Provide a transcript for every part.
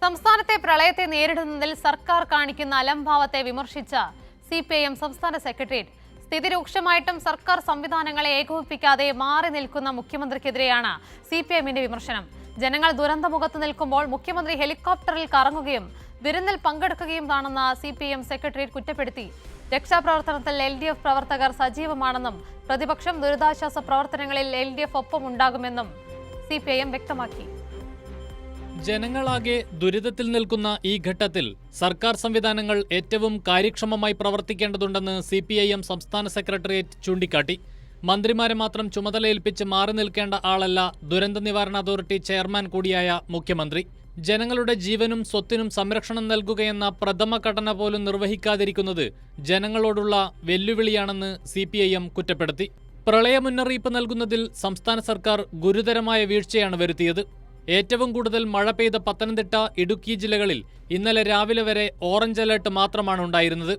സംസ്ഥാനത്തെ പ്രളയത്തെ നേരിടുന്നതിൽ സർക്കാർ കാണിക്കുന്ന അലംഭാവത്തെ വിമർശിച്ച സിപിഐഎം സംസ്ഥാന സെക്രട്ടേറിയറ്റ് സ്ഥിതി രൂക്ഷമായിട്ടും സർക്കാർ സംവിധാനങ്ങളെ ഏകോപിപ്പിക്കാതെ മാറി നിൽക്കുന്ന മുഖ്യമന്ത്രിക്കെതിരെയാണ് സിപിഐഎമ്മിന്റെ വിമർശനം. ജനങ്ങൾ ദുരന്തമുഖത്ത് നിൽക്കുമ്പോൾ മുഖ്യമന്ത്രി ഹെലികോപ്റ്ററിൽ കറങ്ങുകയും വിരുന്നിൽ പങ്കെടുക്കുകയുമാണെന്ന് സിപിഐഎം സെക്രട്ടേറിയറ്റ് കുറ്റപ്പെടുത്തി. രക്ഷാപ്രവർത്തനത്തിൽ LDF പ്രവർത്തകർ സജീവമാണെന്നും പ്രതിപക്ഷം ദുരിതാശ്വാസ പ്രവർത്തനങ്ങളിൽ LDF ഒപ്പമുണ്ടാകുമെന്നും സിപിഐഎം വ്യക്തമാക്കി. ജനങ്ങളാകെ ദുരിതത്തിൽ നിൽക്കുന്ന ഈ ഘട്ടത്തിൽ സർക്കാർ സംവിധാനങ്ങൾ ഏറ്റവും കാര്യക്ഷമമായി പ്രവർത്തിക്കേണ്ടതുണ്ടെന്ന് CPIM സംസ്ഥാന സെക്രട്ടേറിയറ്റ് ചൂണ്ടിക്കാട്ടി. മന്ത്രിമാരെ മാത്രം ചുമതലയേൽപ്പിച്ച് മാറി നിൽക്കേണ്ട ആളല്ല ദുരന്ത നിവാരണ അതോറിറ്റി ചെയർമാൻ കൂടിയായ മുഖ്യമന്ത്രി. ജനങ്ങളുടെ ജീവനും സ്വത്തിനും സംരക്ഷണം നൽകുകയെന്ന പ്രഥമ ഘടന പോലും നിർവഹിക്കാതിരിക്കുന്നത് ജനങ്ങളോടുള്ള വെല്ലുവിളിയാണെന്ന് CPIM കുറ്റപ്പെടുത്തി. പ്രളയ മുന്നറിയിപ്പ് നൽകുന്നതിൽ സംസ്ഥാന സർക്കാർ ഗുരുതരമായ വീഴ്ചയാണ് വരുത്തിയത്. ഏറ്റവും കൂടുതൽ മഴ പെയ്ത പത്തനംതിട്ട, ഇടുക്കി ജില്ലകളിൽ ഇന്നലെ രാവിലെ വരെ ഓറഞ്ച് അലർട്ട് മാത്രമാണ് ഉണ്ടായിരുന്നത്.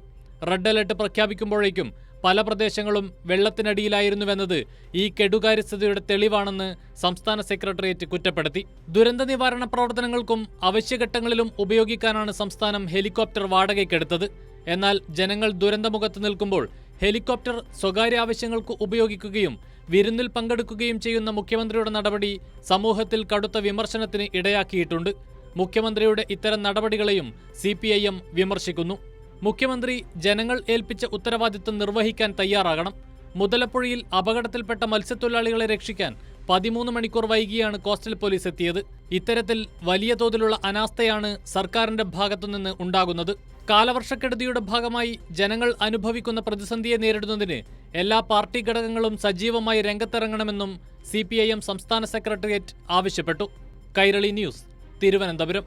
റെഡ് അലർട്ട് പ്രഖ്യാപിക്കുമ്പോഴേക്കും പല പ്രദേശങ്ങളും വെള്ളത്തിനടിയിലായിരുന്നുവെന്നത് ഈ കെടുകാര്യസ്ഥതയുടെ തെളിവാണെന്ന് സംസ്ഥാന സെക്രട്ടേറിയറ്റ് കുറ്റപ്പെടുത്തി. ദുരന്ത നിവാരണ പ്രവർത്തനങ്ങൾക്കും അവശ്യഘട്ടങ്ങളിലും ഉപയോഗിക്കാനാണ് സംസ്ഥാനം ഹെലികോപ്റ്റർ വാടകയ്ക്കെടുത്തത്. എന്നാൽ ജനങ്ങൾ ദുരന്തമുഖത്ത് നിൽക്കുമ്പോൾ ഹെലികോപ്റ്റർ സ്വകാര്യ ആവശ്യങ്ങൾക്ക് ഉപയോഗിക്കുകയും വിരുന്നിൽ പങ്കെടുക്കുകയും ചെയ്യുന്ന മുഖ്യമന്ത്രിയുടെ നടപടി സമൂഹത്തിൽ കടുത്ത വിമർശനത്തിന് ഇടയാക്കിയിട്ടുണ്ട്. മുഖ്യമന്ത്രിയുടെ ഇത്തരം നടപടികളെയും CPIM വിമർശിക്കുന്നു. മുഖ്യമന്ത്രി ജനങ്ങൾ ഏൽപ്പിച്ച ഉത്തരവാദിത്തം നിർവഹിക്കാൻ തയ്യാറാകണം. മുതലപ്പുഴയിൽ അപകടത്തിൽപ്പെട്ട മത്സ്യത്തൊഴിലാളികളെ രക്ഷിക്കാൻ 13 മണിക്കൂർ വൈകിയാണ് കോസ്റ്റൽ പോലീസ് എത്തിയത്. ഇത്തരത്തിൽ വലിയ തോതിലുള്ള അനാസ്ഥയാണ് സർക്കാരിന്റെ ഭാഗത്തുനിന്ന് ഉണ്ടാകുന്നത്. കാലവർഷക്കെടുതിയുടെ ഭാഗമായി ജനങ്ങൾ അനുഭവിക്കുന്ന പ്രതിസന്ധിയെ നേരിടുന്നതിന് എല്ലാ പാർട്ടി ഘടകങ്ങളും സജീവമായി രംഗത്തിറങ്ങണമെന്നും CPIM സംസ്ഥാന സെക്രട്ടേറിയറ്റ് ആവശ്യപ്പെട്ടു. കൈരളി ന്യൂസ്, തിരുവനന്തപുരം.